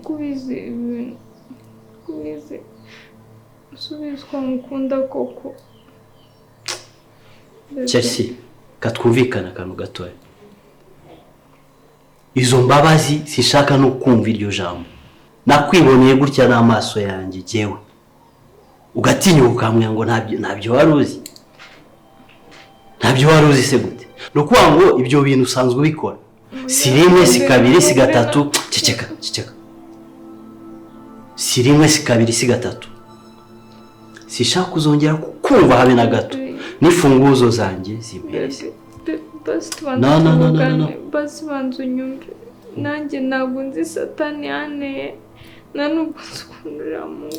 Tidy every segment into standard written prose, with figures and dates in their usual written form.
kubizi subizwa mukunda koko Chelsea katwumvikana kanu gatoya izo mbabazi sishaka no kumva iryo jambo nakwiboneye gutya n'amaso yanjye jewe ugatinyuka kamwe ngo ntabyo waruzi se gute no kuwa ngo ibyo bintu usanzwe bikora si rimwe si kabiri si gatatu ceceka si rimwe si kabiri si gatatu sishaka kuzongera kumva habe na gato nifunguzo zanjye zimpereze no basi banzu nyumve nanjye ntabwo nzi satani ane nanubwo nzukundira mu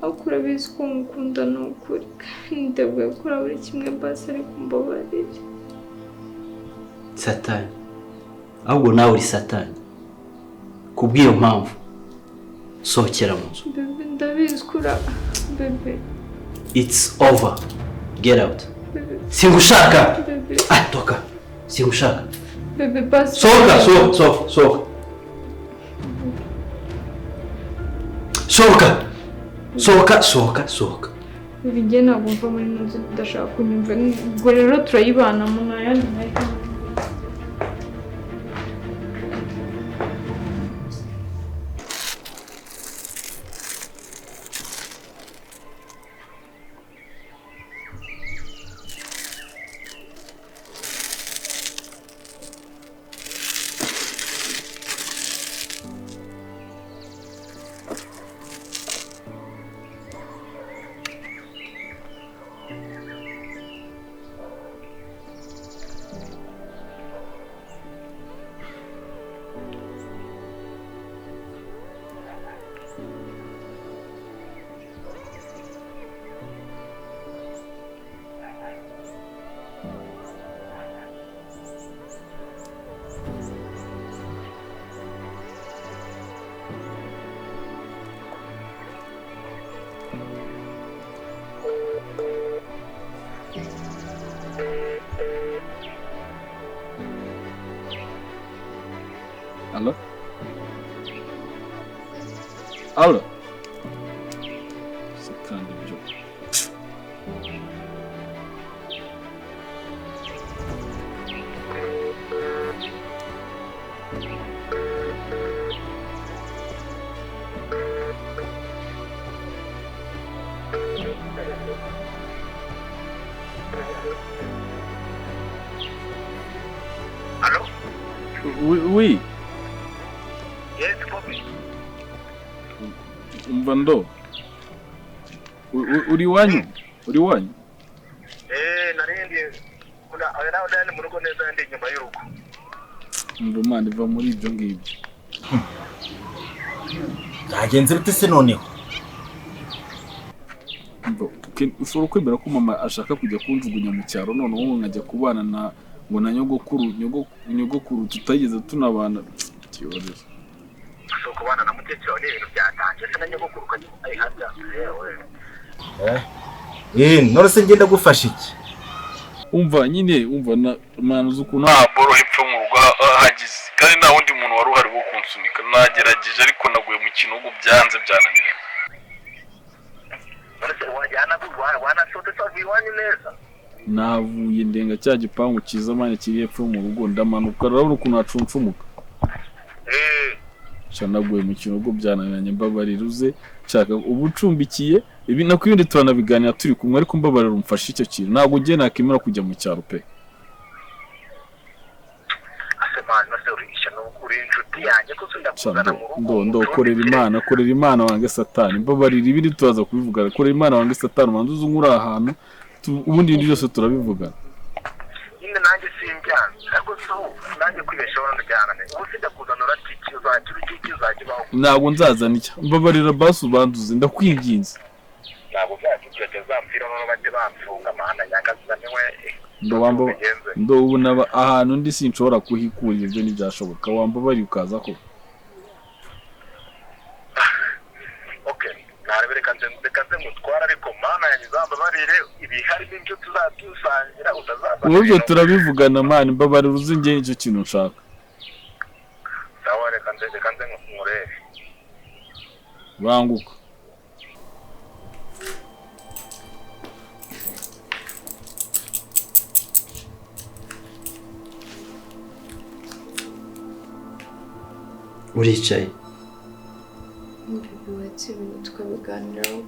akura bizi ko mukunda n'ukuri niteguye gukora buri kimwe basi ariko mbabarire satani ahubwo nawe uri satani kubw'iyo mpamvu sohokera mu nzu bebe ndabizi kura bebe it's over get out singushaka toka singushaka bebe basi sohoka bige ntabwo mva muri nzu ndashaka kunyumva ubwo rero turayibana mu nayandi nayo Alô? Secando o jogo. Alô? Oui. Yes, Bobby. Mbando. Uri wanyu? Narindi. Ana udani mu rugo neza ndi nyuma y'urugo. Ndumane va muri ibyo ngibyo. Zagenze bite se noneho? Ushobora kwemera ko mama ashaka kujya kunjugunya mu cyaro noneho nkajya kubana na ngo na nyogokuru tutageze tunabana kiyorezo. So kubana na mukecuru ni ibintu byatangiye se na nyogokuru kanye ayihajya yewe. None se ngenda gufasha iki? Umva na manuzu ukuntu boro hepfo mu rugo hagize kandi nta wundi muntu wari uhari wo kunsunika nagerageje ariko naguye mu kintu byanze byananira. Navuye ndenga cya gipangu cyiza mane kiri hepfo mu rugo ndamanuka urabona ukuntu hacumfumuka. Cyanaguye mu kintu byananiranye mbabariruze cyaka ubucumbikiye ibi nakwindi turanabiganira turi kumwe ariko mbabarira umfasha icyo kintu ntabwo ugiye nakimera kujya mu cyaro pe. Korera Imana wange satani mbabarira ibindi turaza kubivugana korera Imana wange satani manzu uzungura ahantu ubundi ibindi byose turabivugana. Nanjye simbyanze ariko so nanjye kwibeshaho ndajyana ubusida kuzanura tiki uzakibaho ntabwo nzazana icyo mbabarira basi ubanduze ndakwinginze ntabwo byakigeze zampfira no bate bamfunga amahana yakazaniwe ndo ubu naba ahantu ndi sinshobora kuhikurira ibyo ntibyashoboka wambabari ukaza ko reka mutwara ariko mana yanyizambabarire ibihari n'ibyo tuzadusangira utazaza ubwo turabivugana mani mbabarira uzinge icyo kintu nshaka reka nze nkurebe. banguka uricaye bibubatse ibintu tukabiganiraho.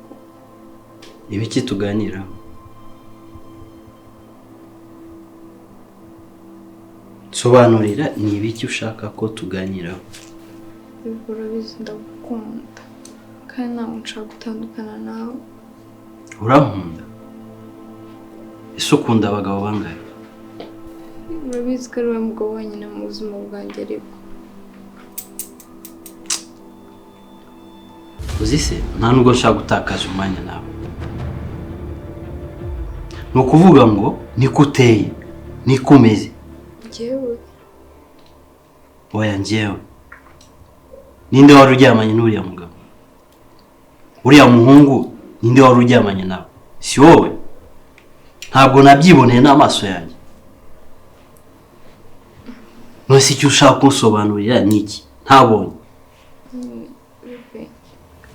ibiki tuganiraho? sobanurira ni ibiki ushaka ko tuganiraho? Urabizi ndagukunda kandi ntabwo nshaka gutandukana nawe. urankunda? ese ukunda abagabo bangahe? Urabizi ko ari wowe mugabo wenyine mu buzima bwanjye ariko. uzi se nta nubwo nshaka gutakaza umwanya nawe. ni ukuvuga ngo niko uteye niko umeze. Njyewe oya njyewe ninde wari uryamanye n'uriya mugabo? uriya muhungu ninde wari uryamanye nawe? si wowe? ntabwo nabyiboneye n'amaso yanjye. none icyo ushaka kunsobanurira ni iki ntabonye?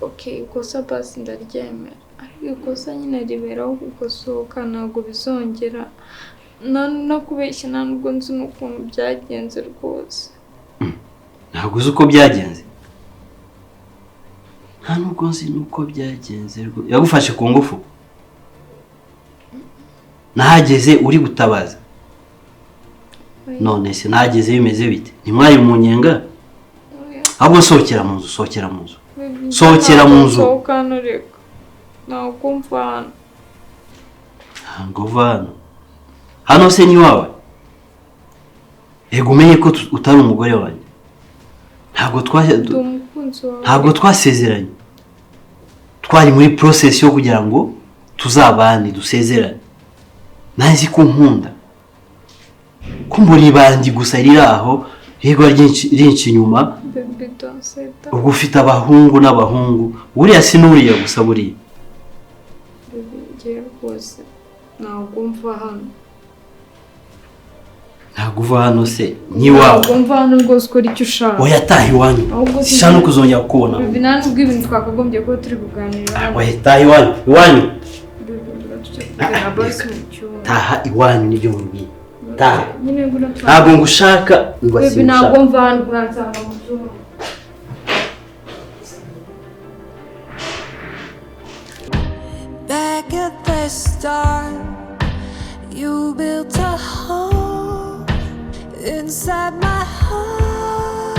okay, ikosa basi ndaryemera ariko ikosa nyine riberaho gukosoka ntabwo bizongera. nakubeshya nta nubwo nzi n'ukuntu byagenze rwose. ntabwo uzi uko byagenze? nta nubwo nzi n'uko byagenze rwose. yagufashe ku ngufu? nahageze uri gutabaza? none se nahageze bimeze bite? ntimwari mu nyenga? ahubwo sohokera mu nzu, sohokera mu nzu, sohokera mu nzu. ntabwo mva hano. ntabwo uva hano? hano se ni wawe? ego umenye ko utari umugore wanjye. ntabwo twasezeranye. twari muri process yo kugira ngo tuzabane dusezerane. nazi ko nkunda ko muri bandi gusa riri aho rigwa ryinshi inyuma. ubwo ufite abahungu n'abahungu. buriya sinuriya gusa buriya. ngiye rwose ntabwo mva hano. ntabwo uva hano se ni wawe? ntabwo mva hano rwose ukora icyo ushaka. oya taha iwanyu. sishaka no kuzongera kukubona. bibi nta nubwo ibintu twakagombye kuba turi kuganira hano. oya taha iwanyu, iwanyu. basi mu cyumba. taha iwanyu nibyo mubwiye. taha. nyine nguna ntabwo ngushaka. bibi ntabwo mva hano uransanga mu cyumba. Back at the start, you built a home inside my heart.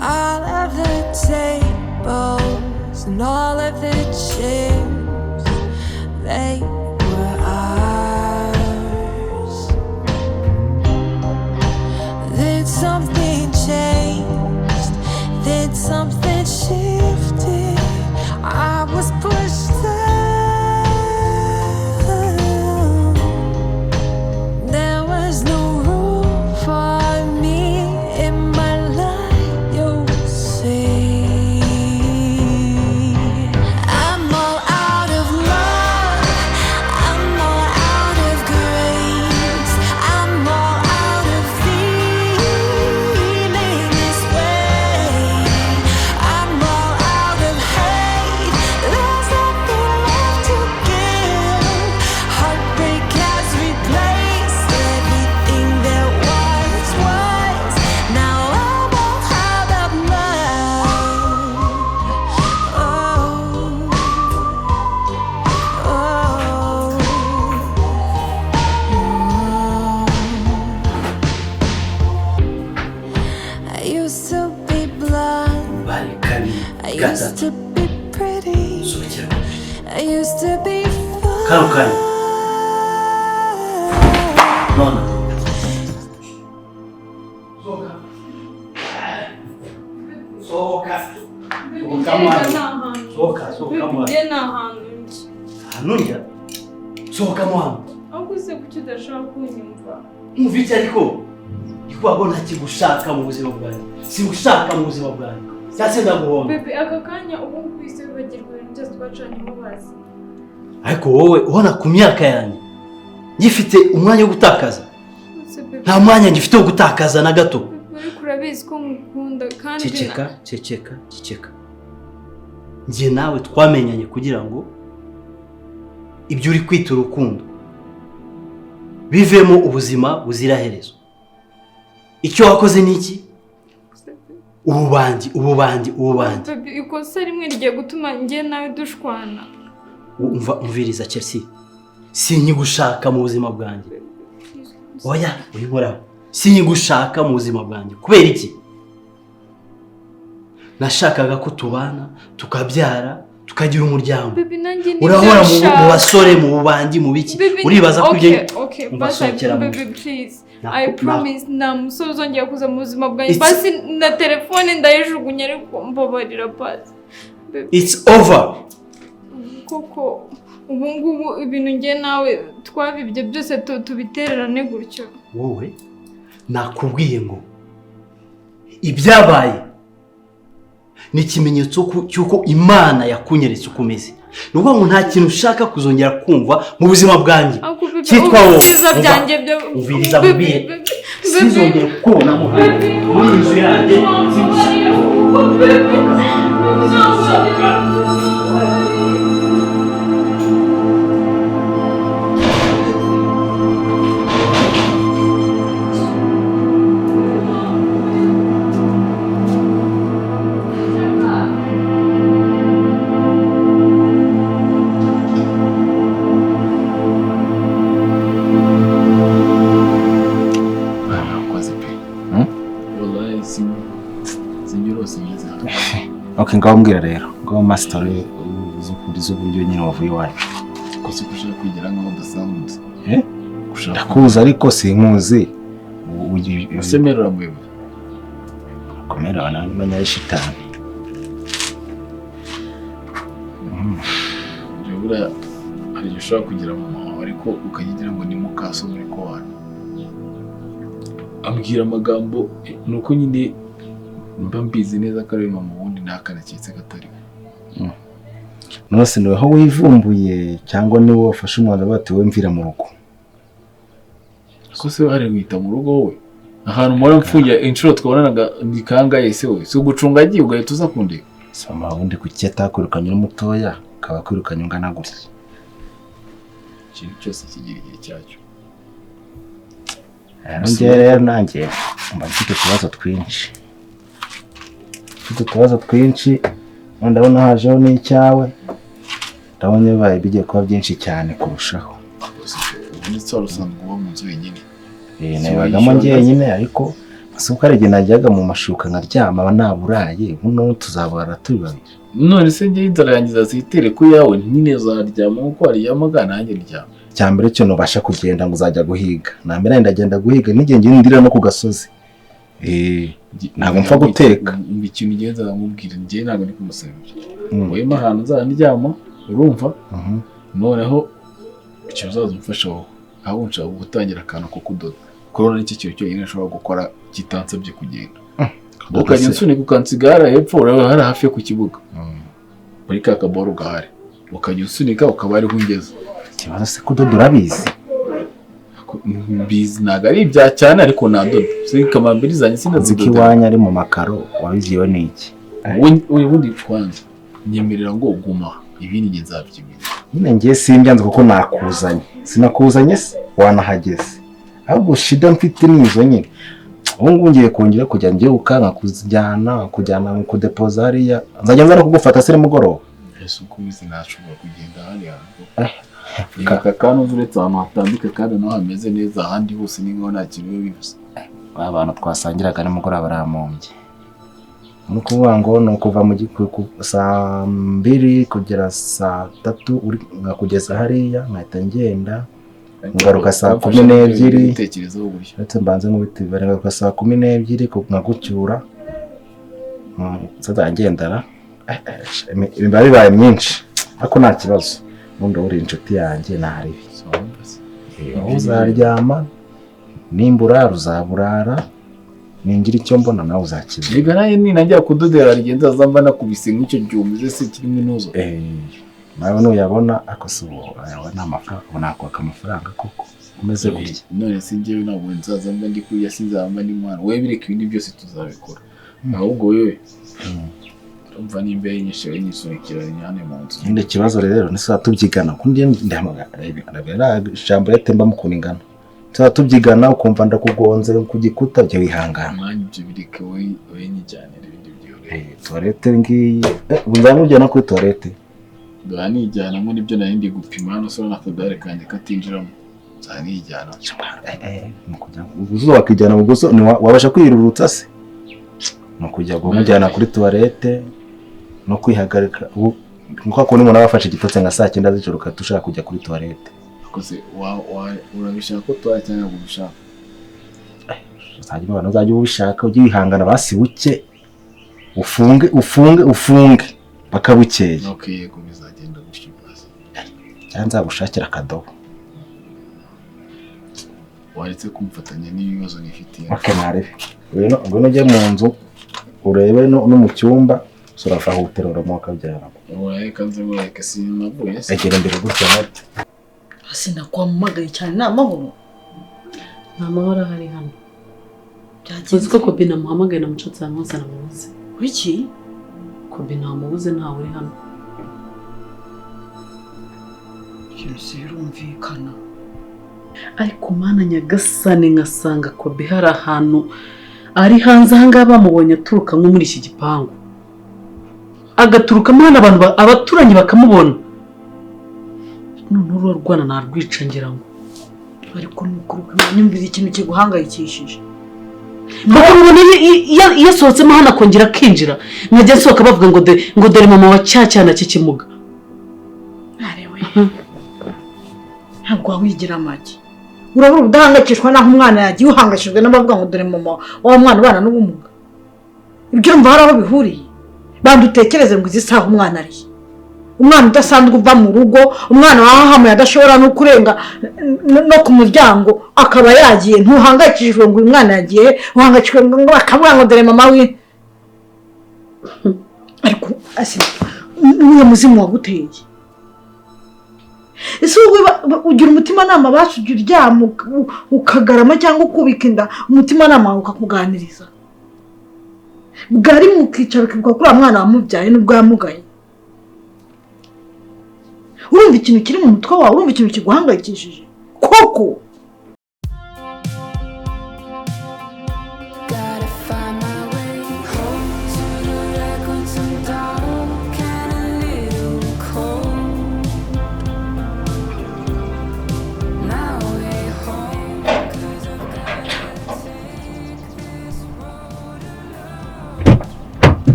All of the tables and all of the chairs, they were ours. Then something changed, then something shifted. I was pushed down. There was no room for me in my life, you'll see. I'm all out of love, I'm all out of grace, I'm all out of feeling this way. I'm all out of hate, there's nothing left to give. Heartbreak has replaced everything that once was. Now I'm all out of love. I used to be blonde, bari kabiri I used gatatu. to be pretty, sohokera. I used to be kano kanya none. sohoka. sohoka mwana. sohoka mwana. Njye nta hantu njye. hano njya. sohoka mwana. ahubwo se kuki udashaka kunyumva? umva iki ariko? ikwabo ntakigushaka mu buzima bwanjye. singushaka mu buzima bwanjye. cyase ndaguhomba. bebe aka kanya ubu ngwise wibagirwa ibintu byose twacanyemo bazi. ariko wowe ubona ku myaka yanjye ngifite umwanya wo gutakaza. ese bebe nta mwanya ngifite wo gutakaza na gato. ariko urabizi ko ngukunda kandi ceceka njye nawe twamenyanye kugira ngo ibyo uri kwita urukundo bivemo ubuzima buzira herezo. Icyo wakoze ni iki? ububandi. ikosa rimwe rigiye gutuma njye nawe dushwana. Umviriza Chelsea, sinyigushaka mu buzima bwanjye. Oya uribora, sinyigushaka mu buzima bwanjye. Kubera iki? Nashakaga ko tubana tukabyara tukagira umuryango. Urahora mu basore mu bubandi mu biki? Uribaza ko ibyo baby please I promise na musore uzongera kuza mu buzima bwanjye. Basi na telefone ndayijugunya ariko mbabarira basi. It's over. Koko ubu ngubu ibintu ngiye nawe twabibye byose tubitererane gutyo. Wowe nakubwiye ngo ibyabaye ni ikimenyetso cy'uko Imana yakunyeretse uko umeze. Nuko ngo nta kintu ushaka kuzongera kumva mu buzima bwanjye. Cyitwa wowe. Umviriza mubiye. Sizongera kubona mu nzu yanjye. Okay, ngaho mbwira rero. Ngaho master z'uburyo nyine wavuye wacu. Ko se kushaka kwigira nkaho udasanzwe. Ndakuza ariko sinkuzi. Usemerera mwewe. Komera wanamenya ishitani. Jebura hari ushaka kugira mama ariko ukayigira ngo ni mukaso muri ko wana. Ambwira amagambo nuko nyine mba mbizi neza ko ari mama wundi ntakanaketse gatari. Nose niwe ho wivumbuye cyangwa niwe wafashe umwana batewe mvira mu rugo. Ko se hari wita mu rugo wowe. Ahantu muri mfuye inshuro twabonanaga nikanga yese wowe. So gucunga agiye ugahita uza kundeka. Sama wundi kucyeta kwirukanye n'umutoya kaba kwirukanye ungana gutya. Ikintu cyose kigira igihe cyacyo. Njye rero nanjye mba mfite utubazo twinshi. Ndabona hajeho n'icyawe. Ndabona bibaye bigiye kuba byinshi cyane kurushaho. Ubundi tsaro usanzwe uba mu nzu wenyine. Nabagamo njyenyine ariko asuka ari najyaga mu mashuka nkaryama naburaye buno tuzabara turi babiri. None se njye inzara yangiza zitere ku yawe nyine zaryama uko ari yamagana nanjye ryama. Cyambere cyo nubasha kugenda ngo uzajya guhiga. Namera ndagenda guhiga nigenge ndira no ku gasozi. Ntabwo mpfa guteka. Ikintu ngenza ndamubwira njye ntabwo ndi kumusabira. Wema ahantu nzandyama urumva? Noneho icyo uzazumfasha wowe. Aho nshaka gutangira akantu ko kudoda. Korona n'iki kintu cyo nyine nshobora gukora kitansabye kugenda. Ukajya unsunika ukansigara hepfo uraba hari hafi ku kibuga. Muri ka kaboro gahari. Ukajya unsunika ukaba ari hungeza. Kibazo se kudoda urabizi? Bizi ntago ari ibya cyane ariko nadoda. Se kamambirizanye sinazidoda. Zikiwanya ari mu makaro wabiziwe n'iki? Ubundi kwanza nyemerera ngo uguma ibindi nge nzabyimira. Nyine ngiye simbyanze kuko nakuzanye. Sinakuzanye se wanahageze. Ahubwo shida mfite nizo nyine. Ubu ngubu ngiye kongera kujya ngiye ukanka kujyana mu kudepoza hariya. Nzajya nza no kugufata se mugoroba. Ese uko bizi nashobora kugenda hariya. Aka kantu uretse ahantu hatambika kandi no hameze neza ahandi hose ningo nta kintu bivuze. Abantu twasangiraga nimugoroba baramumbye. Nukuvuga ngo nukuva mu gikuku saa 2 kugera saa 3 uri ngakugeza hariya nkahita ngenda ngaruka saa 12 tekerezo buryo. Ndetse mbanze mu biti ngaruka saa 12 nkagucyura. Sasa ngendara. Imibare bibaye myinshi ariko nta kibazo. Mundo uri inshuti yanjye nari. Uzaryama nimbura ruzaburara. Ningira icyo mbona nawe uzakiza. Biga naye ni najya kudodera rigenda zamba nakubise nk'icyo cyumuze se kirimo inozo. Nawe no yabona akosubo ayabona amafaranga nakwaka amafaranga koko. umeze gutya. None se njyewe ntabwo nzaza mba ndi kurya sinzamba ndi mwana wowe bireka ibindi byose tuzabikora ahubwo wewe umva nimba yinyishe yinyisunikira nyane mu nzu. Inde kibazo rero nisa tubyigana kundi ndamagara ijambo yatemba mukuningana tubyigana ukumva ndakugonze ku gikuta byo wihangana. Mwanya ibyo bireka wowe nyijyanira ibindi byo toilette ngiyi uzamujyana kuri toilette nijyanamo nibyo nari ndi gupima hano so nakagare kanjye katinjiramo nzanijyana mukujya ubuzo wakijyana ubuzo wabasha kwirurutsa se no kujya gumujyana kuri toilette no kwihagarika nko ko umuntu abafashe igitotse nka saa 9 z'ijoro katushaka kujya kuri toilette kose urabishaka ko toilette cyangwa gushaka uzajya abantu uzajya ubishaka ujye wihangana basi buke ufunge bakabukeye. Okay yego bizagenda gutyo basi cyanza gushakira akadobo waretse kumfatanya n'ibibazo nifitiye. Okay narebe ngwino ujye mu nzu urebe no mu cyumba surafa hoterora mu kabyara oya kanze mureke sinavuye se egera mbere gutya nati sinakwamagaye cyane namahoro hari hano byagize ko Kobe namuhamagaye namucatsa hano muzi wiki Kobe namubuze ntawe uri hano cyose birumvikana ariko mana nyagasane ngasanga Kobe hari ahantu ari hanze hanga bamubonye aturuka nko muri iki gipangu agaturuka mana abantu abaturanyi bakamubona none urwana narwica ngira ngo ariko nukuruka nyumvira ikintu kiguhangayikishije bakubona yasohotsemo hano akongera akinjira nkajya nsohoka bavuga ngo dore mama wa cyana kikimuga arewe ntabwo wigira make urabura ubudahangayikishwa naho umwana yagiye uhangashijwe n'abavuga ngo dore mama wa mwana ubana n'ubumuga ibyo mva hari aho bihuriye bandi utekereze ngo izi saha umwana ari umwana udasanzwe uva mu rugo umwana wahahamuye adashobora no kurenga no ku muryango akaba yagiye ntuhangayikishijwe ngo uyu mwana yagiye uhangayikishijwe ngo bakavuga ngo dore mama we ariko niyo muzimu waguteye ese ugira umutima nama bacu ugira uryama ukagarama cyangwa ukubika inda umutima nama ukakuganiriza bwari mukicara ukibuka kuri mwana wamubyaye n'ubwo yamugaye urumva ikintu kiri mu mutwe wawe urumva ikintu kiguhangayikishije koko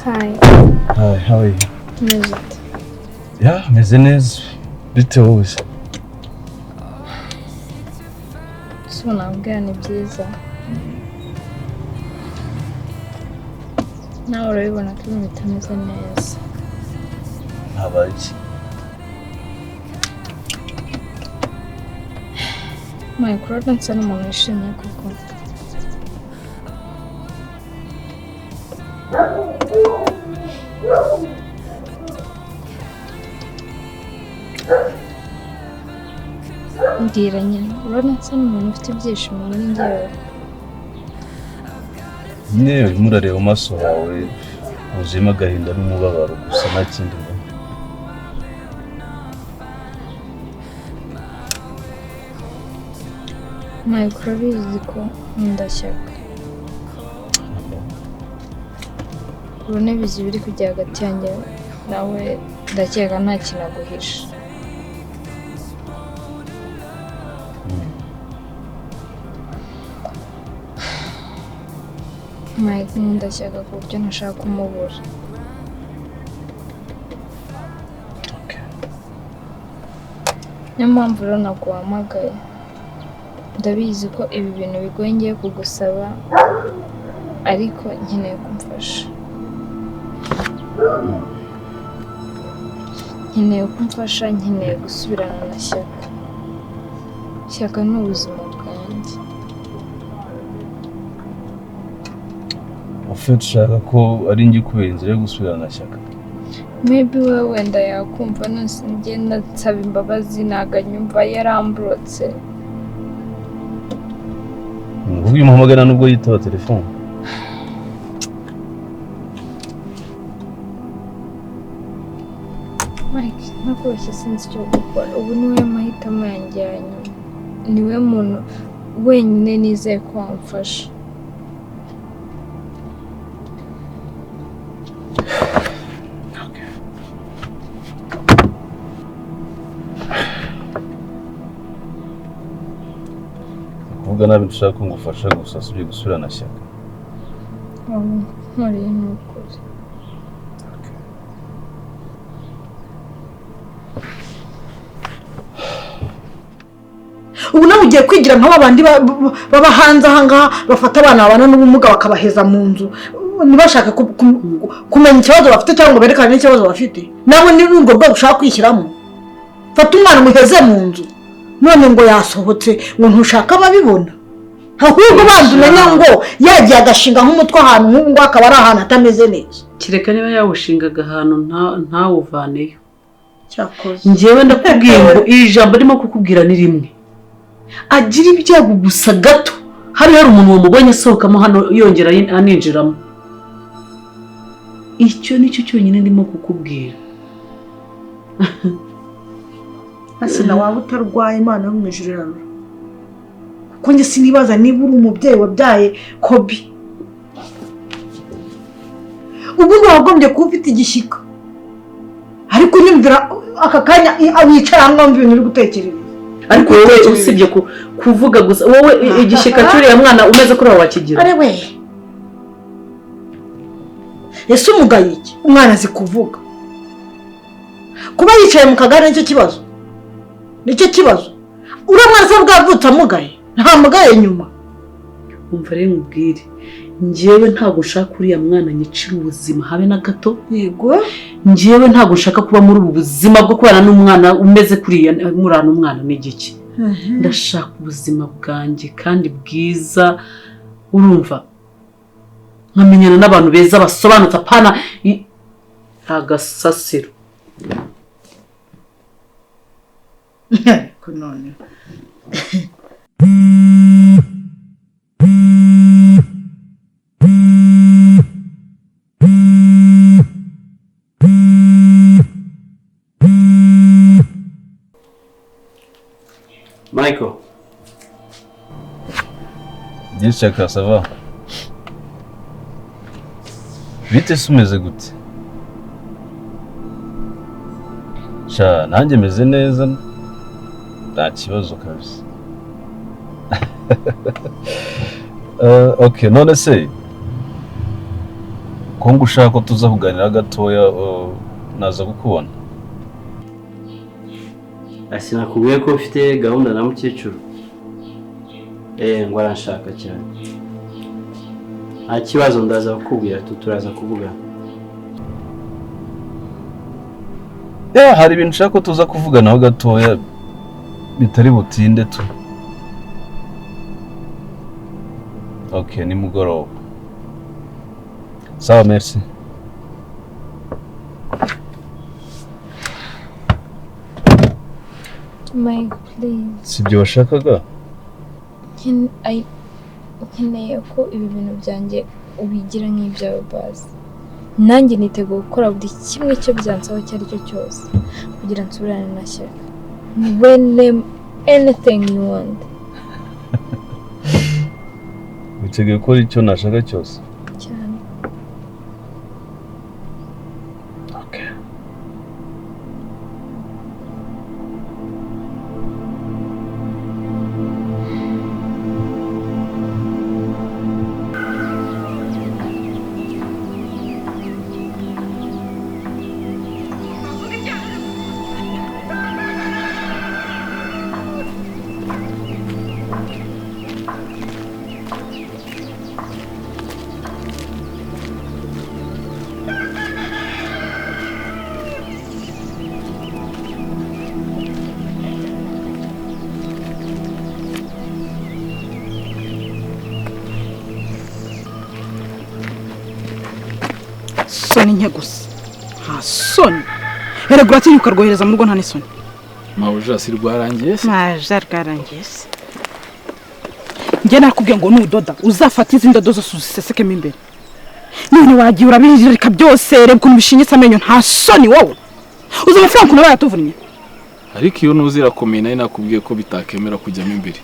Hi. Hi, how are you? Music. Yeah, meze neza. Bite wowe? So nabwira ni byiza. Nawe urabibona ko ibintu bitameze neza. Habaye iki? Mike nsa n'umuntu wishimye kuko mbwira nyine urabona nsa n'umuntu ufite ibyishimo muri njyewe. Nyine urimo urareba amaso yawe wuzuyemo agahinda n'umubabaro gusa nta kindi mbona. Mike urabizi ko nkunda Shyaka. Urabona ibizi biri kujya hagati yanjye nawe ndakeka nta kintu aguhisha. Mike nkunda Shyaka ku buryo ntashaka kumubura. Niyo mpamvu rero naguhamagaye. Ndabizi ko ibi bintu bigoye ngiye kugusaba ariko nkeneye kumfasha. Nkeneye kumfasha, nkeneye gusubirana na Shyaka. Shyaka ni ubuzima bwanjye. Ufite ushaka ko ari njye kubera inzira yo gusubirana na Shyaka? maybe we wenda yakumva nose ngenda nsaba imbabazi naganyumva yaramburotse. Uvuga umuhamagara nubwo yitaba telefone. Mike, nakubeshye sinzi icyo gukora. Ubu niwe mahitamo yanjye ya nyuma. Niwe muntu wenyine nizeye ko wamfasha. Kuvuga nabi nshaka ko ngufasha gusa subye gusubirana shyaka. Nkore n'ukuri. ubu nawe ugiye kwigira nka babandi baba hanze ahangaha bafata abana babana n'ubumuga bakabaheza mu nzu ntibashaka kumenya ikibazo bafite cyangwa ngo berekane n'ikibazo bafite. nawe ni urwo rwego ushaka kwishyiramo. fata umwana umuheze mu nzu none ngo yasohotse ngo ntushaka ababibona. ahubwo banza umenya ngo yagiye agashinga nk'umutwe ahantu nk'ubu ngo akaba ari ahantu atameze neza. Kireka niba yawushingaga ahantu ntawuvaneyo. cyakoze njyewe ndakubwiye ngo iri jambo ndimo kukubwira ni rimwe. agira ibyago gusa gato hari umuntu wamubonye asohokamo hano yongera aninjiramo. icyo nicyo cyonyine ndimo kukubwira. asina waba utarwaye Imana yo mu ijuru irarura. kuko njye sinibaza niba uri umubyeyi wabyaye Kobi. ubu wagombye kuba ufite igishyika. ariko nyumvira aka kanya wicara hano wumva ibintu uri gutekereza. ariko wowe usibye kuvuga gusa wowe igishyika cyuriya mwana umeze kuri wakigira. Are we ese umugaye iki? umwana azi kuvuga. kuba yicaye mu kagare nicyo kibazo. uramwana se bwavutse amugaye nta mugaye nyuma. umva rero nkubwire njyewe ntabwo nshaka uriya mwana nyicira ubuzima habe na gato. yego njyewe ntabwo nshaka kuba muri ubu buzima bwo kubana n'umwana umeze kuriya murana umwana n'igiki. ndashaka ubuzima bwanjye kandi bwiza urumva nkamenyana n'abantu beza basobanutse apana agasasiro. none Michael. Dis chaka ça va. Bite sumeze gute? Sha nanjye meze neza. Nta kibazo kabisa. Okay, none se ko ngushaka ko tuza kuganira gatoya naza gukubona. Sinakubwiye ko ufite gahunda na mukecuru. Ngo aranshaka cyane. Nta kibazo ndaza kukubwira turaza kuvuga. Hari ibintu nshaka ko tuza kuvuganaho gatoya bitari butinde tu. Okay, ni mugoroba. Sawa, merci. Mike, please. Sibyo washakaga? Nkeneye ko ibi bintu byanjye ubigira nk'ibyawe basi. Nanjye niteguye gukora buri kimwe cyo byansaba icyo ari cyo cyose kugira nsubirane na Shyaka. When anything you want. Witeguye gukora icyo nashaka cyose? Cyane. Okay. soni nke gusa nta soni erega uratinyuka rwohereza mu rugo nta n'isoni mabuja si rwarangiye se maja rwarangiye se njye nakubwiye ngo nudoda uzafata izi ndodo zose uzisesekemo imbere none wagiye urabirika byose reba ukuntu bishinyitse amenyo nta soni wowe uzi amafaranga ukuntu bayatuvunnye ariko iyo ntuzirakomeye nayo nakubwiye ko bitakemera kujyamo imbere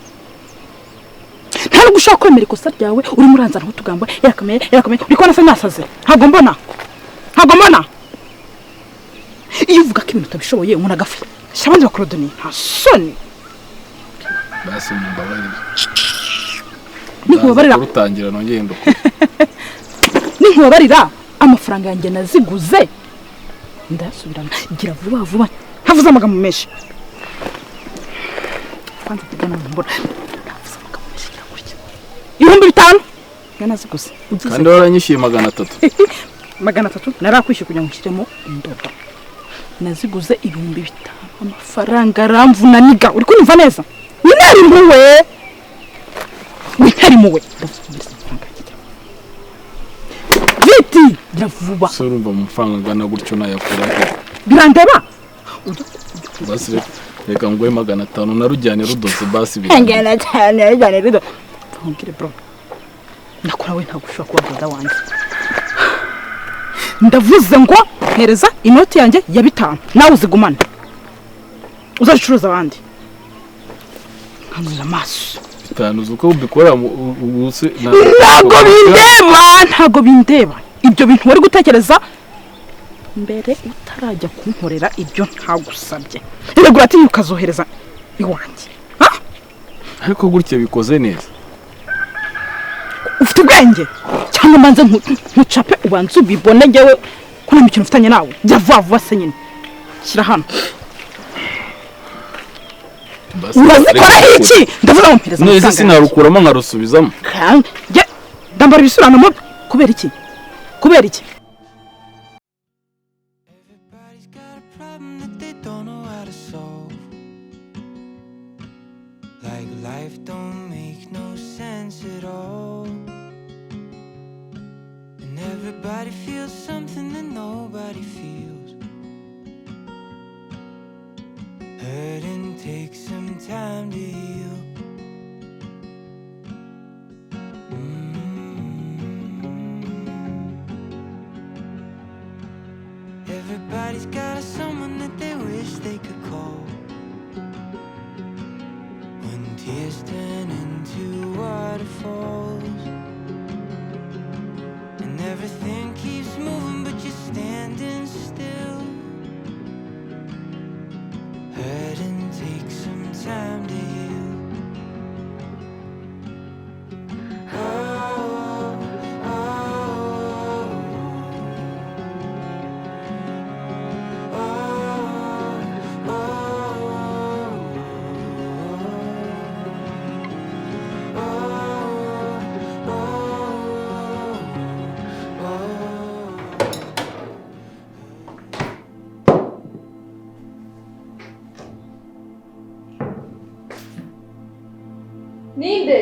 nta nubwo ushaka kwemera ikosa ryawe urimo uranzana nk'utugambo yarakomeye uri kubona se nasaze ntabwo mbona iyo uvuga ko ibintu utabishoboye umuntu agafi shabandi bakorodoni nta soni basi mumbabarire ninkubabarira urutangira nongeye ndo ninkubabarira amafaranga yanjye naziguze ndasubirana gira vuba vuba ntavuze amagambo menshi kwanza tujyana mu mbona ntavuze amagambo menshi kirakurya 5,000 yanaziguze kandi waranyishyuye 300 300 narakwishyuye kugira ngo nshyiremo indodo naziguze 5,000 amafaranga aramvuna niga uri kunyumva neza winari muwe biti ndavuba so urumva amafaranga ngana gutyo nayakura birandeba basi reka ngwe 500 narujyane rudoze basi ngana cyane narujyane rudo ntugire bro nakora we ntabwo ushobora kuba doda wanjye ndavuze ngo hereza inoti yanjye ya 5 nawe uzigumane uzacuruza abandi nkanura amaso 5 uzuko ubikora ubuse ntago bindeba ibyo bintu wari gutekereza mbere utarajya kunkorera ibyo ntagusabye rego uratinyuka ukazohereza iwanjye ariko gutya bikoze neza ufite ubwenge cyangwa mbanze nkucape ubanze ubibone ngewe kuri imikino ufitanye nawe jya vuba se nyine shyira hano urazikora iki ndavuga ngo mpereza amafaranga neza sinarukuramo nkarusubizamo ndambara ibisubiranamo kubera iki Like life don't make no sense at all. And everybody feels something that nobody feels. Hurting takes some time to heal. Everybody's got someone that they wish they could call. When tears turn into waterfalls, and everything keeps moving but you're standing still. Hurting takes some time to heal. Ninde?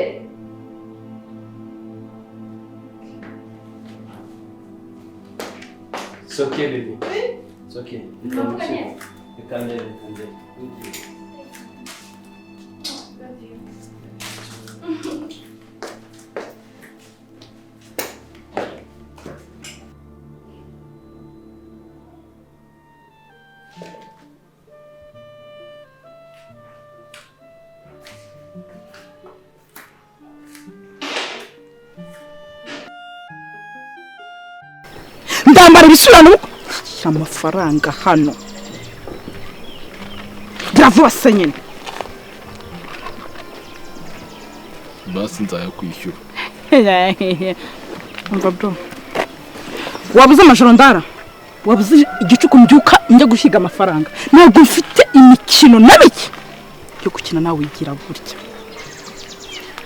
It's okay, baby. It's okay. You can ndambara ibisubiranamo amafaranga hano ndavuba se nyine basi nzayakwishyura umva bro wabuze amajoro ndara wabuze igicuku mbyuka njya guhiga amafaranga ntabwo mfite imikino na bike yo gukina nawe wigira gutya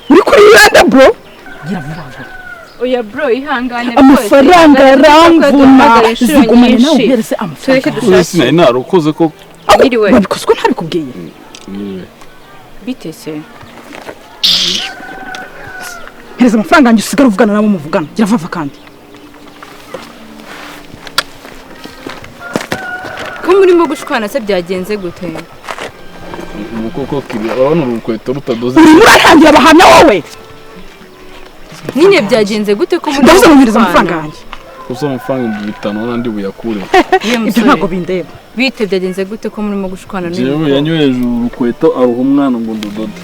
uri kuri yanda bro gira vuba vuba oya bro ihangane amafaranga aramvuna zigumane nawe uhereze amafaranga sinari narukoze ko babikozwe ntabikubwiye bitese hereza amafaranga yanjye usigara uvugana nabo muvugana gira vuba kandi murimo gushwana se byagenze gute? Koko kiriya urabona urukweto rutadoze. Uratangira abahamya wowe. Nyine byagenze gute ko muri Ndavuze munyiriza amafaranga yanjye. Kuzo amafaranga 5,000 nandi buyakure. Ibyo ntabwo bindeba. Bite byagenze gute ko murimo gushwana n'uyu? Jewe yanyoheje urukweto aruha umwana ngo ndododa.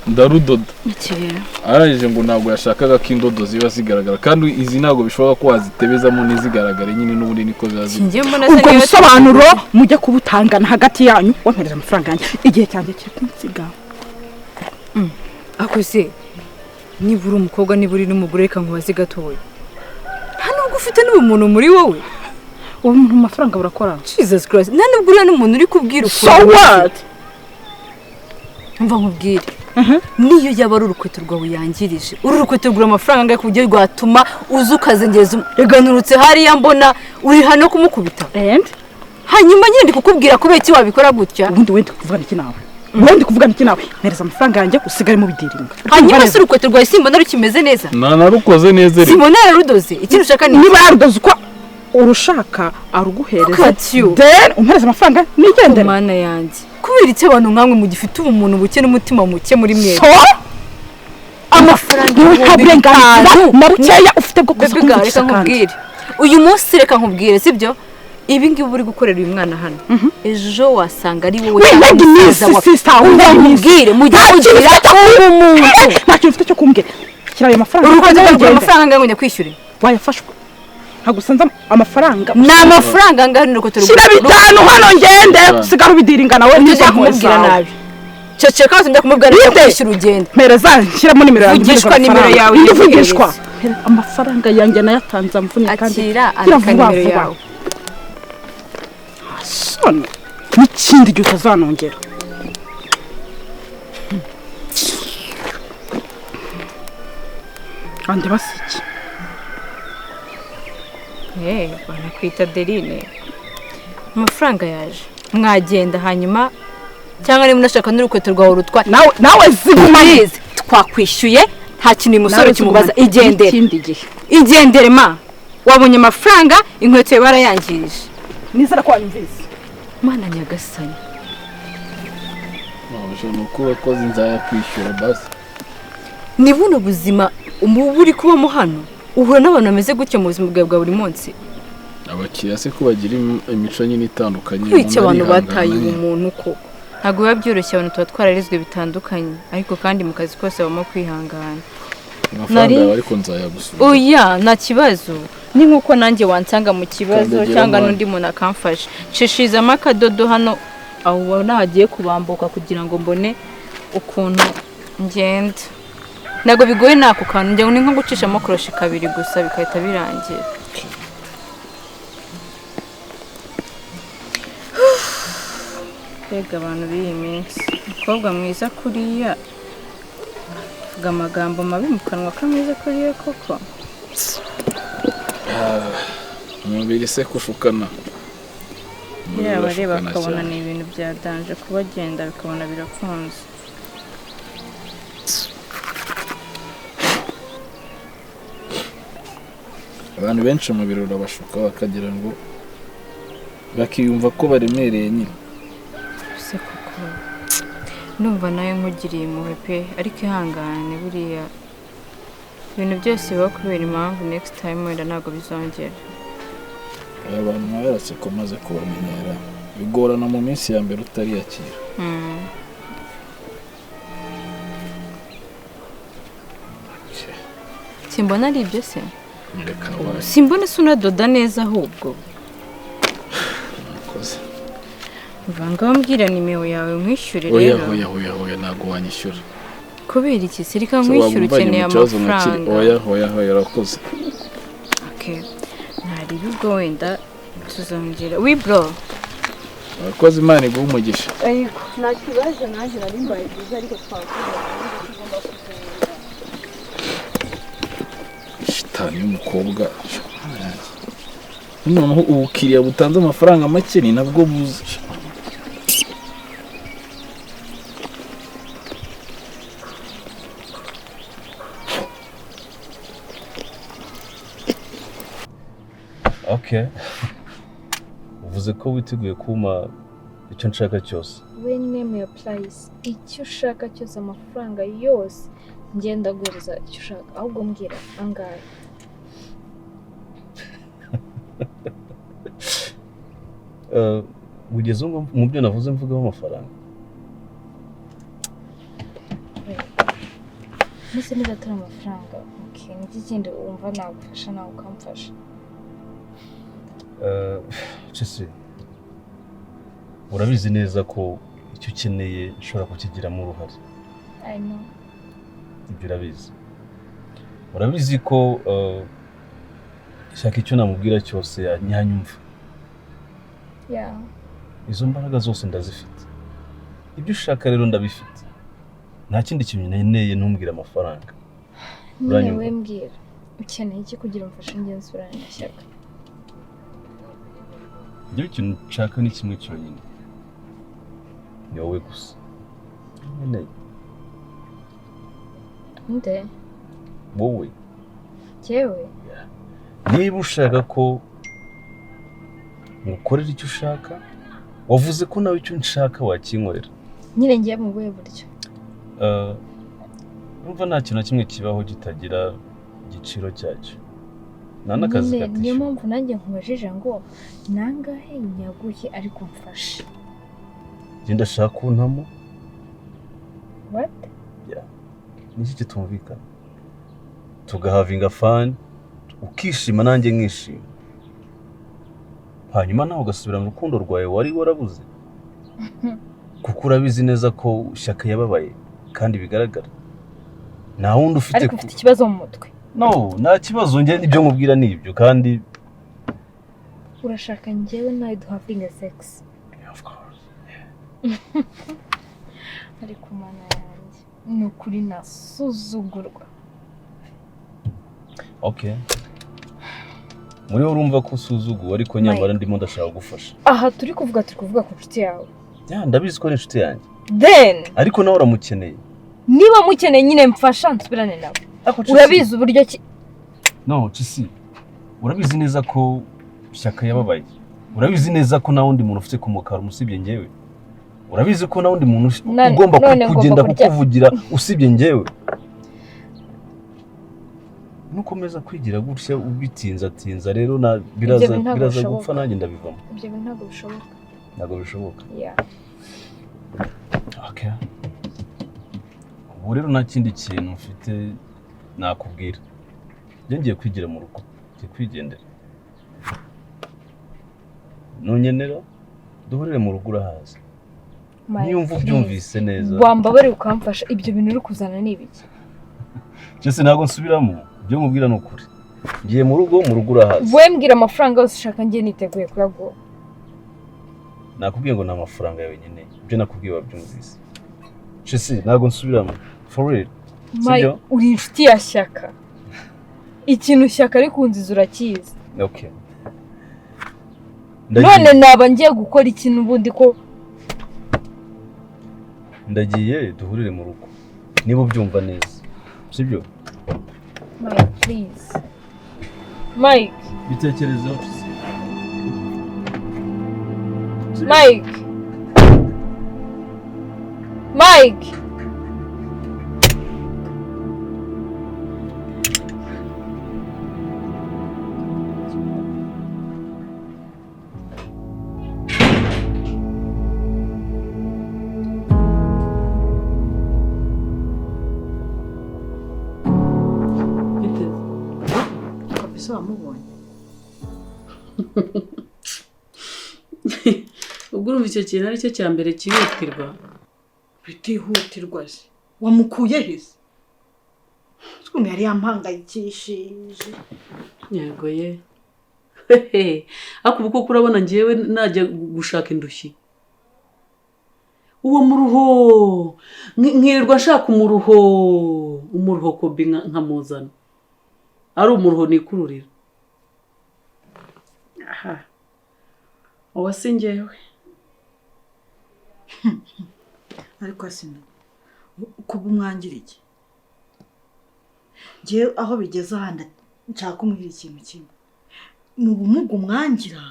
Ndarudoda. Ikirera. Arangije ngo ntabwo yashakaga ko indodo ziba zigaragara kandi izi ntabwo bishobora ko wazitebezamo n'izigaragara nyine n'ubundi niko zazi. Ubwo bisobanuro mujya kubutangana hagati yanyu wampereza amafaranga yanjye igihe cyanjye kiri kunsiga. Akoze nibura umukobwa nibura n'umugore reka nkubaze gatoya. Nta nubwo ufite n'ubumuntu muri wowe. Ubu umuntu amafaranga burakora. Jesus Christ. Nta nubwo uri n'umuntu uri kubwira uko. So what? Mva nkubwire. Niyo yaba ari urukweto rwawe yangirije. Uru rukweto rugura amafaranga ngaye kubyo rwatuma uzukazengeza reganurutse hariya mbona uri hano kumukubita. Hanyuma nyine ndi kukubwira kubera iki wabikora gutya. Ubundi wende kuvugana iki nawe? Wende kuvugana iki nawe? Mereza amafaranga yanjye usigare mu bidiringa. Hanyuma se urukweto rwawe simbona rukimeze neza. Narukoze neza rero. Simbona yarudoze. Ikintu ushaka ni niba yarudoze uko urushaka aruguhereza. Then umpereza amafaranga nigendere. Mana yanjye. Kubera iki abantu nkamwe mu gifite ubumuntu buke n'umutima muke muri mwe. Amafaranga y'uburenganzira marukeya ufite bwo kuza nkubwire. Uyu munsi reka nkubwire sibyo? Ibi ngibi uri gukorera uyu mwana hano. Ejo wasanga ari wowe nkubwire mujye kugira umuntu. Nta kintu ufite cyo kumbwira. Kira ayo mafaranga. Urukundo amafaranga nganya kwishyure. Wayafashwe. Hagusanza amafaranga. Na amafaranga ngari nuko Shira 5 hano ngende sigara ubidiringa nawe ntiza kumubwira nabi. Cece kazi njya kumubwira nabi kwishyura ugenda. Mpereza nshyiramo nimero yawe. Vugishwa nimero yawe. Ndivugishwa. Amafaranga yanjye nayatanze amvune kandi. Akira nimero yawe. Sone. N'ikindi gihe utazanongera. Andi basiki. Banakwita Derine. Amafaranga yaje. Mwagenda hanyuma cyangwa niba unashaka n'urukweto rwawe rutwa. Nawe zimarize. Twakwishyuye nta kintu umusore kimubaza igendere. Igendere ma. Wabonye amafaranga inkweto ye barayangirije. Nizera ko wanyumvise. Mana nyagasani. Nuko wakoze inzaya kwishyura basi. Ni buno buzima umuburi kubamo hano. Uhura n'abantu bameze gutyo mu buzima bwawe bwa buri munsi. Abakiriya se ko bagira imico nyine itandukanye. Kwica abantu bataye umuntu ko. Ntabwo biba byoroshye abantu tuba twararizwe bitandukanye ariko kandi mu kazi kose bamo kwihangana. Amafaranga ariko nzayagusura. Oya nta kibazo. Ni nkuko nanjye wansanga mu kibazo cyangwa n'undi muntu akamfasha. Shishizamo akadodo hano aho nagiye kubambuka kugira ngo mbone ukuntu ngenda. Nago bigoye nako kantu njye ni nko gucishamo kroshi 2 gusa bikahita birangira. Rega abantu b'iyi minsi. Umukobwa mwiza kuriya. Vuga amagambo mabi mu kanwa kameze kuriya koko. Umubiri se kushukana. Bareba bakabona ni ibintu byadanje kubagenda bikabona birakunze. Abantu benshi mu birori bashuka bakagira ngo bakiyumva ko baremereye nyine. Se koko numva nayo nkugiriye impuhwe pe ariko ihangane buriya ibintu byose biba kubera impamvu next time wenda ntabwo bizongera. Abantu barase ko maze kubamenyera bigorana mu minsi ya mbere utariyakira. Simbona ari ibyo se. Simbona sunadoda neza ahubwo. Vanga wambwira nimero yawe nkwishyure rero. Oya ntago wanyishyura. Kubera iki se reka nkwishyure ukeneye amafaranga. Oya rakoze. Okay. Ntari bigo wenda tuzongera. Oui bro. Rakoze Imana iguhe umugisha. Ariko nta kibazo nanjye nari mbaye byiza ariko twavuga. Shitani y'umukobwa. Noneho ubukiriya butanze amafaranga make ni nabwo buze. Okay. Uvuze wavuze ko witeguye kuma icyo nshaka cyose. We name your price. Icyo ushaka cyose amafaranga yose ngenda guhereza icyo ushaka. Ahubwo mbwira angahe. Ugeze mu byo navuze mvugaho amafaranga. Mbese niba atari amafaranga, okay, n'iki kindi wumva nagufasha nawe ukamfasha? Chese, urabizi neza ko icyo ukeneye ushobora kukigiramo uruhare. I know. Ibyo urabizi. Urabizi ko shaka icyo namubwira cyose yanyumva. Yeah. Izo mbaraga zose ndazifite. Ibyo ushaka rero ndabifite. Nta kindi kintu nkeneye ntumbwira amafaranga. Nyine we mbwira. Ukeneye iki kugira umfashe ngenzi nsubirane na Shyaka? Ibyo ikintu nshaka ni kimwe cyonyine. Ni wowe gusa. Nkeneye. Nde? Wowe. Jewe? Niba ushaka ko ngukorera icyo ushaka, wavuze ko nawe icyo nshaka wakinkorera. Nyine ngiye mu buhe buryo? Numva nta kintu na kimwe kibaho kitagira igiciro cyacyo. Nta n'akazi gatisha. Niyo mpamvu nanjye nkubajije ngo nangahe nyaguhe ariko mfashe. Genda shaka untamo. What? Yeah. Niki kitumvikana. Tugahavinga fun, ukishima nanjye nkishima. Hanyuma nawe ugasubira mu rukundo rwawe wari warabuze. Kuko urabizi neza ko Shyaka yababaye kandi bigaragara. Nta wundi ufite ariko ufite ikibazo mu mutwe. No, nta kibazo njye ibyo nkubwira nibyo kandi urashaka njyewe nawe duhavinga sex. Yeah, of course. Ariko mana yanjye ni ukuri nasuzugurwa. Okay. Muri wowe urumva ko usuzuguwe ariko nyamara ndimo ndashaka gufasha. Aha turi kuvuga ku nshuti yawe. Yeah, ndabizi ko ari inshuti yanjye. Then ariko nawe uramukeneye. Niba mukeneye nyine mfasha nsubirane nawe. Urabizi uburyo ki? No, Chisi. Urabizi neza ko Shyaka yababaye. Urabizi neza ko nta wundi muntu ufite kumukara umusibye njyewe. Urabizi ko nta wundi muntu ugomba kugenda kukuvugira usibye njyewe. Nukomeza kwigira gutya ubitinza rero na biraza gupfa nanjye ndabivamo. Ibyo bintu ntabwo bishoboka. Ntabwo bishoboka. Yeah. Okay. Ubu rero nta kindi kintu mfite nakubwira. Ngiye kwigira mu rugo. Ngiye kwigendera. Nonyenera duhurire mu rugo urahaza. Niyumva ubyumvise neza. Wambabare ukamfasha ibyo bintu uri kuzana ni ibiki? Cyese ntabwo nsubiramo. Ibyo mubwira n'ukuri. Ngiye mu rugo urahaza. We mbwira amafaranga yose ushaka ngiye niteguye kuyaguha. Nakubwiye ngo nta mafaranga yawe nyine. Ibyo nakubwiye wabyumvise. Cyese ntabwo nsubiramo. For real. Sibyo? Uri inshuti ya Shyaka. Ikintu Shyaka ari kunziza urakizi. Okay. None naba ngiye gukora ikintu ubundi ko ndagiye duhurire mu rugo. Niba ubyumva neza. Sibyo? Mike, please. Mike. Bitekerezeho. Mike. Mike. Wamubonye ubwo urumva icyo kintu ari cyo cya mbere cyihutirwa. Bitihutirwa se wamukuye heza twumwe yari yampangayikishije. Yego ye. Ako uko kurabona ngiyewe najya gushaka indushyi uwo muruho nkirirwa nshaka umuruho kobi nkamuzana ari umuruho nikururira. Aha uwo si njyewe. Ariko asina kuba umwangira iki? Ngiye aho bigeze ahandi nshaka kumubwira ikintu kimwe. Mu bumuga umwangira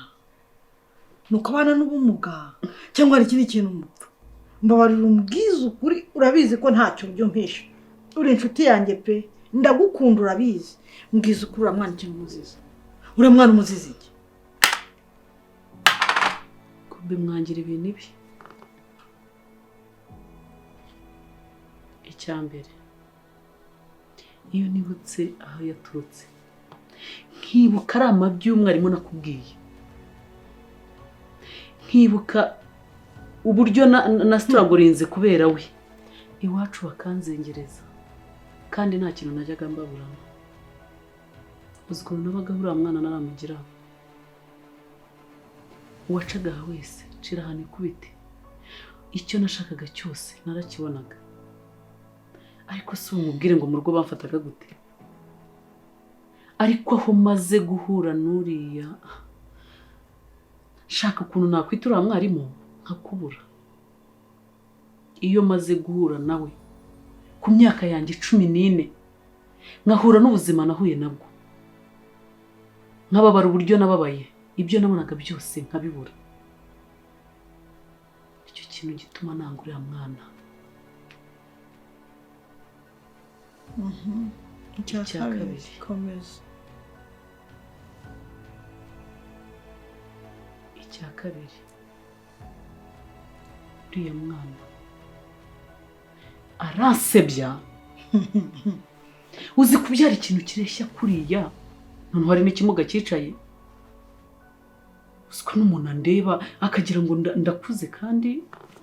nuko abana n'ubumuga cyangwa hari ikindi kintu mupfa mbabarira umbwiza ukuri urabizi ko ntacyo byumpisha uri inshuti yanjye pe ndagukunda urabizi mbwiza ukuri uramwana ikintu umuziza uramwana umuziza iki kumbe mwangira ibintu ibi icyambere iyo nibutse aho yaturutse nkibuka ari amabyi y'umwarimu nakubwiye nkibuka uburyo nasituragorinze kubera we iwacu bakanzengereza kandi nta kintu najyaga mbaburana uzi ukuntu nabaga uriya mwana naramugiraho uwacaga aha wese cira ahantu ikubite icyo nashakaga cyose narakibonaga ariko si umubwire ngo mu rugo bamfataga gute ariko aho maze guhura n'uriya shaka ukuntu nakwita uriya mwarimu nkakubura iyo maze guhura nawe ku myaka yanjye 14 nkahura n'ubuzima nahuye nabwo nkababara uburyo nababaye ibyo nabonaga byose nkabibura icyo kintu gituma nanga uriya mwana icya kabiri komeza icya kabiri uriya mwana aransebya uzi kubyara ikintu kireshya kuriya none hari n'ikimuga cyicaye usiko n'umuntu andeba akagira ngo ndakuze kandi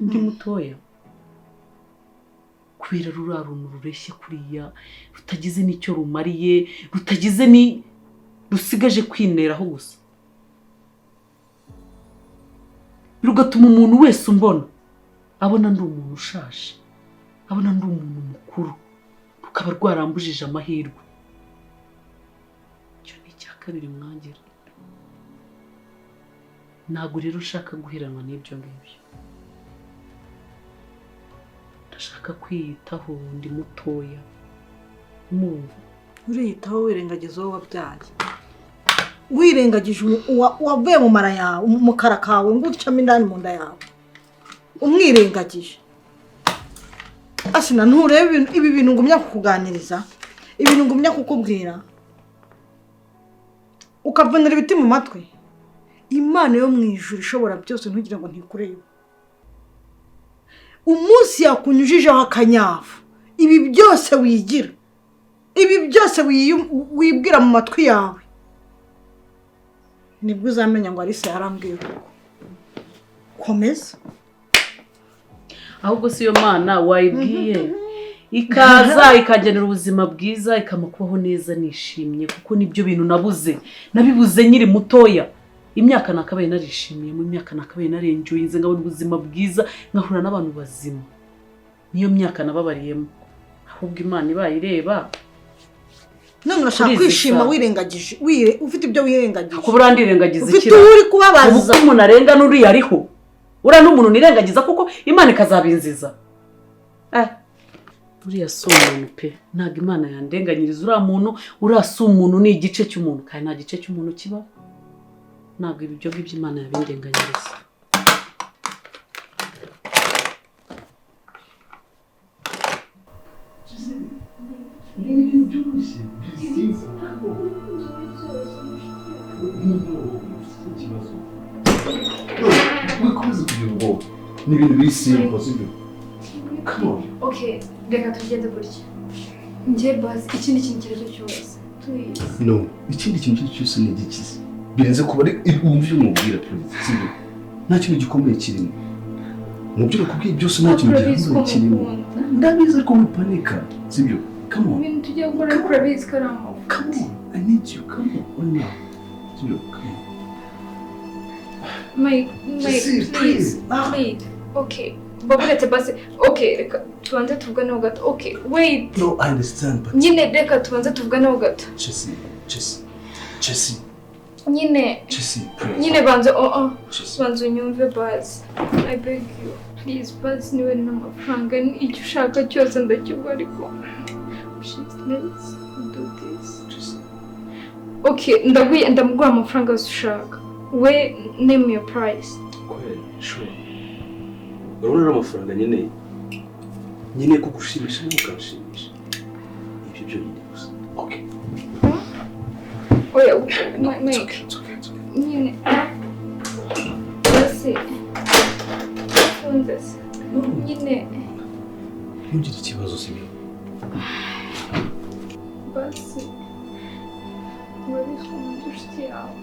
ndi mutoya kubera ruraruntu rureshya kuriya rutagize n'icyo rumariye rutagize ni rusigaje kwineraho gusa rugatuma umuntu wese umbona abona ndi umuntu ushaje abona ndi umuntu mukuru rukaba rwarambujije amahirwe icyo ni icya kabiri mwangira ntabwo rero ushaka guheranwa n'ibyo ngibyo ndashaka kwiyitaho ndi mutoya mwumva uriyitaho wirengagiza uwo wabyaye wirengagije wavuye mu mara yawe mu kara kawe ngo ucamo indani mu nda yawe umwirengagije asina nturebe ibi bintu ngumya kukuganiriza ibintu ngumya kukubwira ukavunira ibiti mu matwi Imana yo mu ijuru ishobora byose ntugira ngo ntikurebe umunsi yakunyujijeho akanyafu ibi byose wigira ibi byose wibwira mu matwi yawe nibwo uzamenya ngo Alisa yarambwiye komeza ahubwo si yo Mana wayibwiye ikaza ikagenera ubuzima bwiza ikamukubaho neza nishimye kuko nibyo bintu nabibuze nyiri mutoya imyaka nakabaye narishimiye mu myaka nakabaye narenjoyinze ngabona ubuzima bwiza nkahura n'abantu bazima niyo myaka nababariyemo ahubwo Imana ibayireba none urashaka kwishima wirengagije ufite ibyo wirengagije ko burandirengagiza ikira ufite uri kubabaza uko umuntu arenga n'uri ariho ura n'umuntu nirengagiza kuko Imana ikazabinziza uriya si umuntu pe ntabwo Imana yandenganyiriza uriya muntu urasa umuntu ni igice cy'umuntu kandi nta gice cy'umuntu kiba ntabwo ibyo ngibyo Imana yabindenganyiriza ni ibintu bisimba sibyo okay reka tugende gutya njye bazi ikindi kintu cyose cyose no ikindi kintu cyose ni igikize birenze kuba ari ibyo mubwira please sibyo nta kintu gikomeye kirimo mubwira kubwiye byose nta kintu gikomeye kirimo ndabizi ariko mupanika sibyo come on ibintu tugiye gukora kurabizi karamo come on I need you come on now sibyo come on Mike, please. Okay. Babulete basi. Okay, reka tuanze tuvugane gato. Okay, wait. No, I understand but nyine reka tuanze tuvugane gato. Chelsea. Nyine. Chelsea, please. Nyine banze banze unyumve basi. I beg you. Please basi niwe n'amafaranga icyo ushaka cyose ndakibwa ariko. Let's do this. Okay, ndamugura amafaranga ushaka. we name your price. Kweli, sure. Urabona amafaranga nyine kugushimisha n'ukanshimisha. Ibyo byo nyine gusa. Okay. Oya, mate. Nyine. Basi. Fundes. Nyine. Ntugire ikibazo sibyo. Basi. Urabizi ko nkunda inshuti yawe.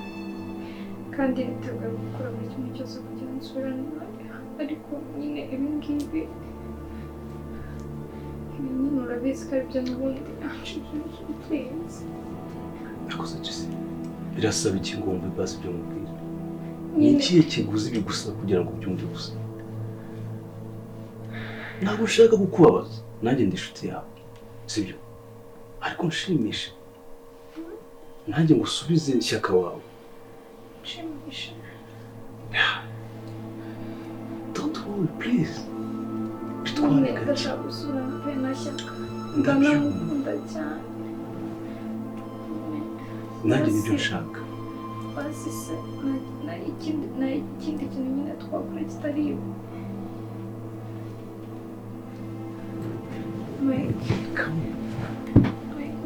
Kandi niteguye gukora buri kimwe cyose kugira ngo nsubirane nawe. Ariko nyine ibi ngibi nyine urabizi ko ari byo n'ubundi. Please. Nakoze cyose. Birasaba iki ngo wumve basi ibyo mubwira? Ni ikihe kiguzi bigusaba kugira ngo ubyumve gusa? Ntabwo ushaka kukubabaza, nanjye ndi inshuti yawe, sibyo? Ariko nshimisha. Nanjye ngusubize ishyaka wawe. Nshimisha. Don't worry, please. Nyine ndashaka gusubirana pe na shyaka. Ndanamukunda cyane. Nanjye nibyo nshaka. Basi se nta ikindi kintu nyine twakora kitari ibi.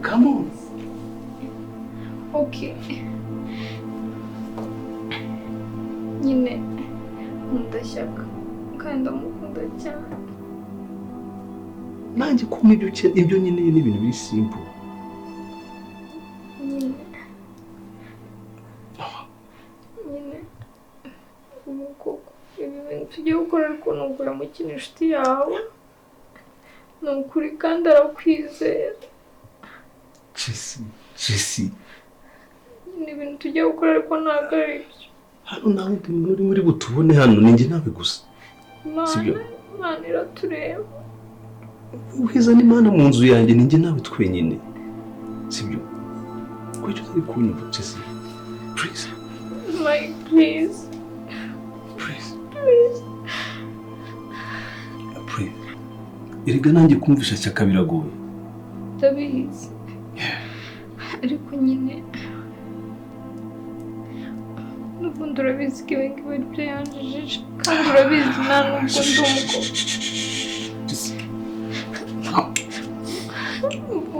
Come on. Okay. Nyine nkunda shyaka kandi ndamukunda cyane. Nanjye kumva ibyo nyine ni ibintu biri simple. Nyine ubu koko ibi bintu tugiye gukora ariko nubwo uramukina inshuti yawe ni ukuri kandi arakwizera. Jesse. Nyine ibintu tugiye gukora ariko ntabwo ari byo. Hano nta wundi muntu uri muri butubone hano, ni njye nawe gusa. Imana iratureba. Uheza n'Imana mu nzu yanjye, ni njye nawe twenyine. Sibyo? Ko icyo utari kunyumva, Jesse. Please. Mike, please. Please. Please. Erega nanjye kumvisha cyaka biragoye. Ndabizi. Ariko nyine n'ubundi urabizi ko ibi ngibi ari byo yanjijije kandi urabizi nta nubwo ndi umugabo.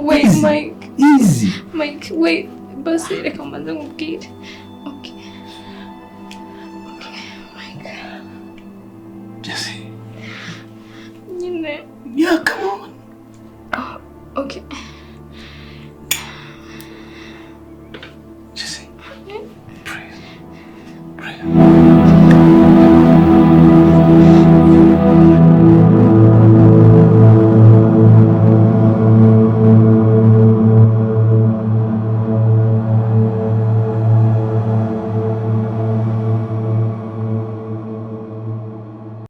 Wait, Mike. Easy. Mike, wait. Basi reka mbanze nkubwire. Okay. Mike. Jesse. Nyine. Yeah,